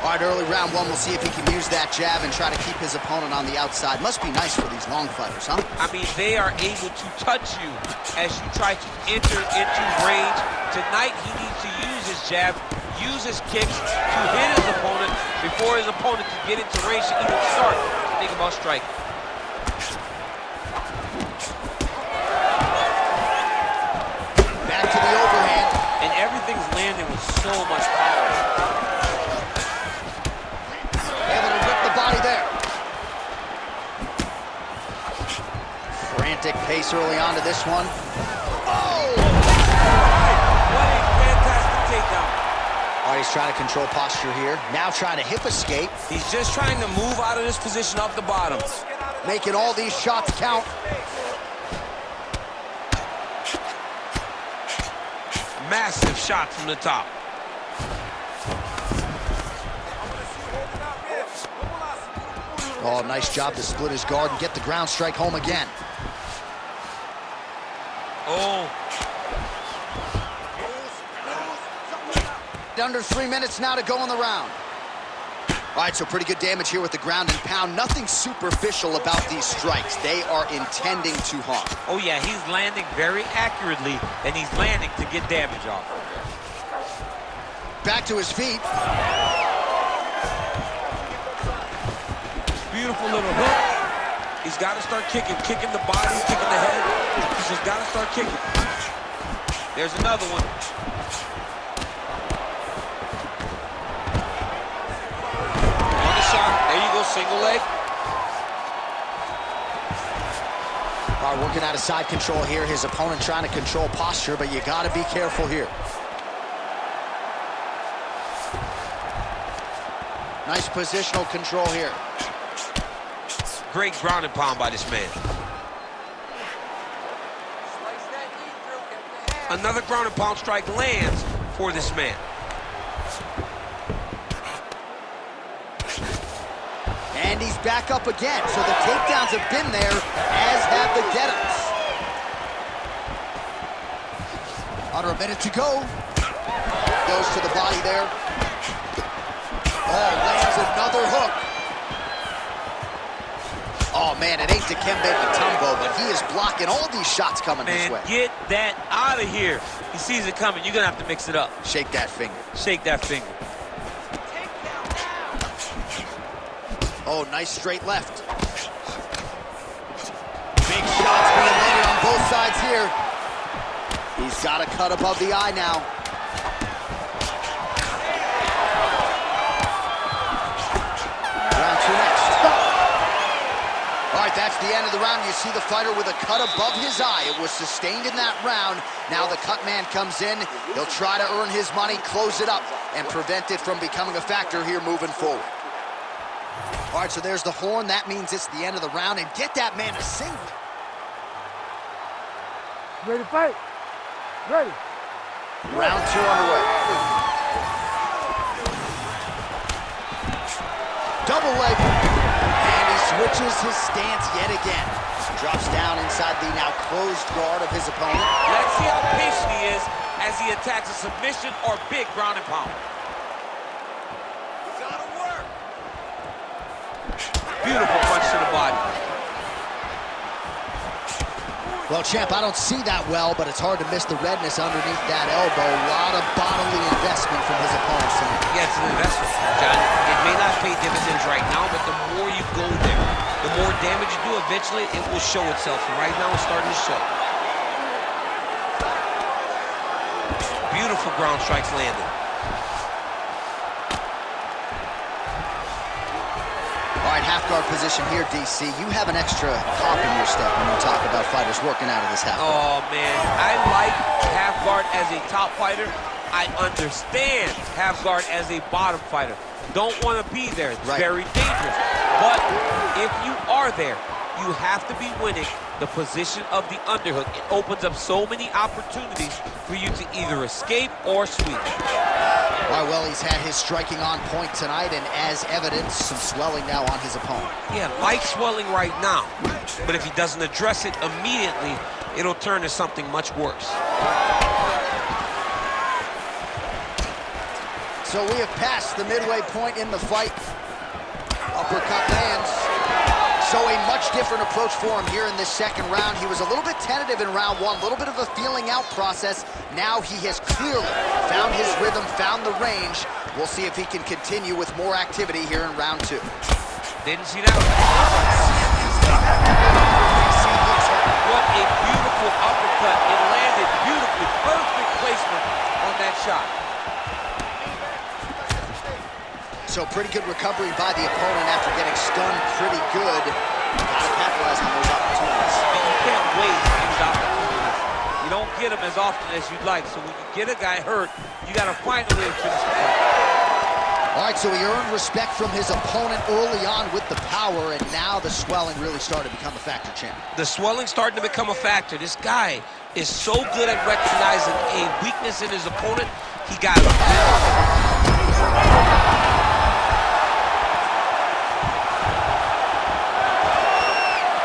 All right, early round one, we'll see if he can use that jab and try to keep his opponent on the outside. Must be nice for these long fighters, huh? I mean, they are able to touch you as you try to enter into range. Tonight, he needs to use his jab, use his kicks to hit his opponent before his opponent can get into range to even start to think about striking. Back to the overhand. And everything's landing with so much power. Able to rip the body there. Frantic pace early on to this one. Oh! What a fantastic takedown. All right, he's trying to control posture here. Now trying to hip escape. He's just trying to move out of this position off the bottom. Making all these shots count. Massive shot from the top. Oh, nice job to split his guard and get the ground strike home again. Oh. Under 3 minutes now to go in the round. All right, so pretty good damage here with the ground and pound. Nothing superficial about these strikes. They are intending to harm. Oh, yeah, he's landing very accurately, and he's landing to get damage off. Back to his feet. Beautiful little hook. He's got to start kicking the body, kicking the head. He's just got to start kicking. There's another one. On the shot. There you go, single leg. All right, working out of side control here. His opponent trying to control posture, but you got to be careful here. Nice positional control here. Great ground and pound by this man. Another ground and pound strike lands for this man. And he's back up again. So the takedowns have been there, as have the get-ups. Under a minute to go. Goes to the body there. Oh, lands another hook. Oh, man, it ain't Dikembe Mutombo, but he is blocking all these shots coming his way. Man, get that out of here. He sees it coming. You're going to have to mix it up. Shake that finger. Shake that finger. Oh, nice straight left. Big shots being landed on both sides here. He's got a cut above the eye now. Round two next. All right, that's the end of the round. You see the fighter with a cut above his eye. It was sustained in that round. Now the cut man comes in. He'll try to earn his money, close it up, and prevent it from becoming a factor here moving forward. All right, so there's the horn. That means it's the end of the round. And get that man a single. Ready to fight? Ready. Round two underway. Double leg. And he switches his stance yet again. Drops down inside the now closed guard of his opponent. Let's see how patient he is as he attacks a submission or big ground and pound. Beautiful punch to the body. Well, champ, I don't see that well, but it's hard to miss the redness underneath that elbow. A lot of bodily investment from his opponents tonight. Yeah, it's an investment, John. It may not pay dividends right now, but the more you go there, the more damage you do, eventually it will show itself. And right now it's starting to show. Beautiful ground strikes landed. All right, half guard position here, DC. You have an extra hop in your step when you talk about fighters working out of this half guard. Oh, man. I like half guard as a top fighter. I understand half guard as a bottom fighter. Don't want to be there. It's very dangerous. But if you are there, you have to be winning the position of the underhook. It opens up so many opportunities for you to either escape or sweep. All right, well, he's had his striking on point tonight, and as evidence, some swelling now on his opponent. Yeah, light swelling right now. But if he doesn't address it immediately, it'll turn to something much worse. So we have passed the midway point in the fight. Uppercut lands. So a much different approach for him here in this second round. He was a little bit tentative in round one, a little bit of a feeling out process. Now he has clearly found his rhythm, found the range. We'll see if he can continue with more activity here in round two. Didn't see that. What a beautiful uppercut. It landed beautifully. Perfect placement on that shot. So pretty good recovery by the opponent after getting stunned pretty good. Gotta capitalize on those opportunities. And you can't waste these opportunities. You don't get them as often as you'd like. So when you get a guy hurt, you gotta find a way to finish the fight. All right, so he earned respect from his opponent early on with the power, and now the swelling really started to become a factor, champ. The swelling starting to become a factor. This guy is so good at recognizing a weakness in his opponent. He got it.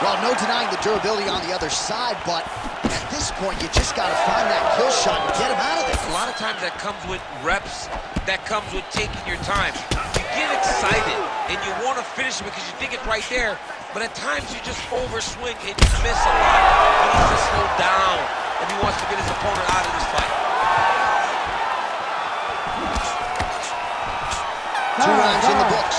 Well, no denying the durability on the other side, but at this point, you just got to find that kill shot and get him out of there. A lot of times that comes with reps, that comes with taking your time. You get excited, and you want to finish it because you think it's right there, but at times you just overswing and you miss a lot. He needs to slow down if he wants to get his opponent out of this fight. 2 rounds in the books.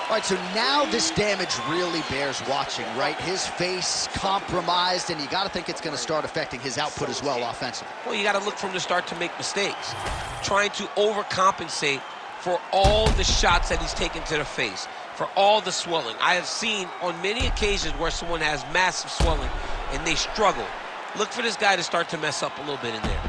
All right, so now this damage really bears watching, right? His face compromised, and you got to think it's going to start affecting his output as well offensively. Well, you got to look from the start to make mistakes. Trying to overcompensate for all the shots that he's taken to the face, for all the swelling. I have seen on many occasions where someone has massive swelling and they struggle. Look for this guy to start to mess up a little bit in there.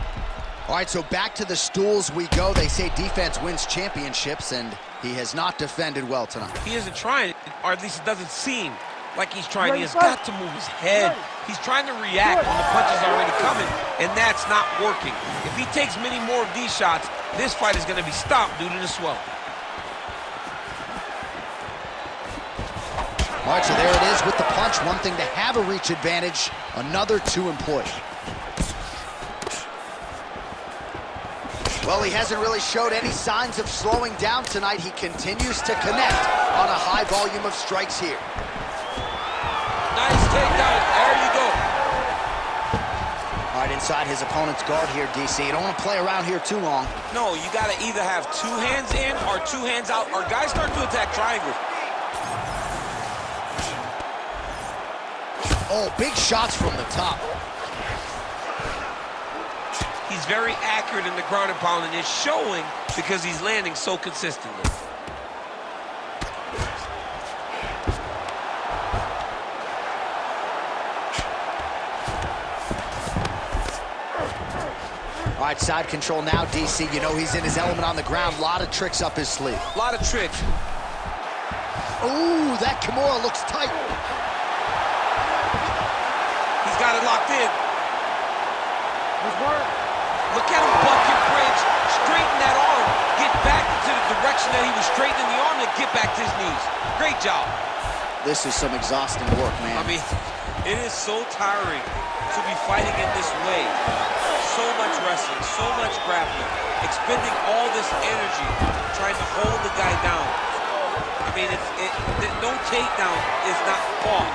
All right, so back to the stools we go. They say defense wins championships, and he has not defended well tonight. He isn't trying, or at least it doesn't seem like he's trying. He has got to move his head. He's trying to react when the punch is already coming, and that's not working. If he takes many more of these shots, this fight is going to be stopped due to the swelling. All right, so there it is with the punch. One thing to have a reach advantage, another to employ. Well, he hasn't really showed any signs of slowing down tonight. He continues to connect on a high volume of strikes here. Nice takedown. There you go. All right, inside his opponent's guard here, DC. You don't want to play around here too long. No, you got to either have 2 hands in or 2 hands out, or guys start to attack triangles. Oh, big shots from the top. He's very accurate in the ground and pound, and it's showing because he's landing so consistently. All right, side control now, DC. You know he's in his element on the ground. A lot of tricks up his sleeve. A lot of tricks. Ooh, that Kimura looks tight. He's got it locked in. Good work. Look at him buck and bridge, straighten that arm, get back into the direction that he was straightening the arm, and get back to his knees. Great job. This is some exhausting work, man. I mean, it is so tiring to be fighting in this way. So much wrestling, so much grappling, expending all this energy, trying to hold the guy down. I mean, no takedown is not fought.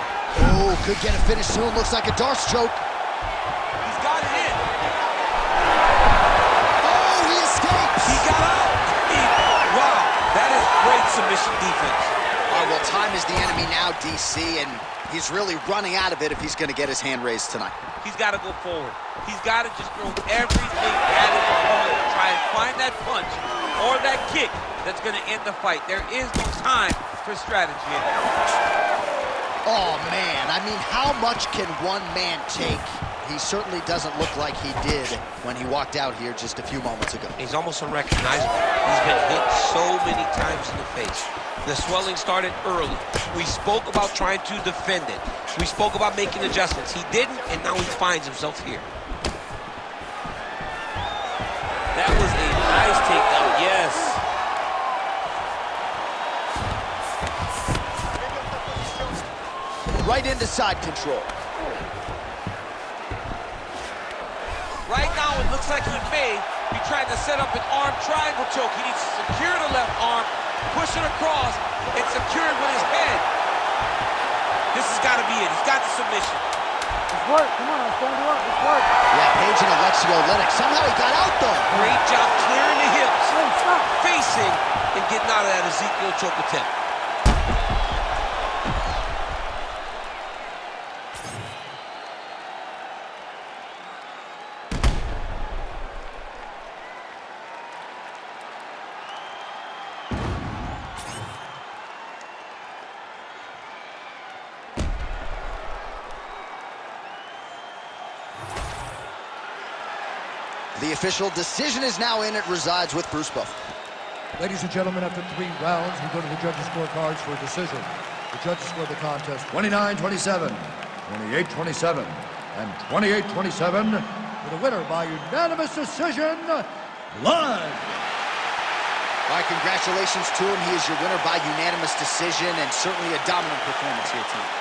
Oh, could get a finish soon. Looks like a darce choke. He's got it in. Oh, he escapes. He got out. Wow, that is great submission defense. All right, well, time is the enemy now, DC, and he's really running out of it if he's going to get his hand raised tonight. He's got to go forward. He's got to just throw everything at his opponent to try and find that punch or that kick that's going to end the fight. There is no time for strategy in there. Oh, man, I mean, how much can one man take? He certainly doesn't look like he did when he walked out here just a few moments ago. He's almost unrecognizable. He's been hit so many times in the face. The swelling started early. We spoke about trying to defend it. We spoke about making adjustments. He didn't, and now he finds himself here. That was a nice takedown, yes. Right into side control. Right now, it looks looks like he may be trying to set up an arm triangle choke. He needs to secure the left arm, push it across, and secure it with his head. This has got to be it. He's got the submission. It's work. Come on, I'm stand up. It's work. Yeah, Page and Alexio Oleinik. Somehow he got out, though. Great job clearing the hips, Hey, stop. facing, and getting out of that Ezekiel choke attempt. The official decision is now in. It resides with Bruce Buffer. Ladies and gentlemen, after 3 rounds, we go to the judges' scorecards for a decision. The judges scored the contest 29-27, 28-27, and 28-27 with a winner by unanimous decision, live. All right, congratulations to him. He is your winner by unanimous decision, and certainly a dominant performance here tonight.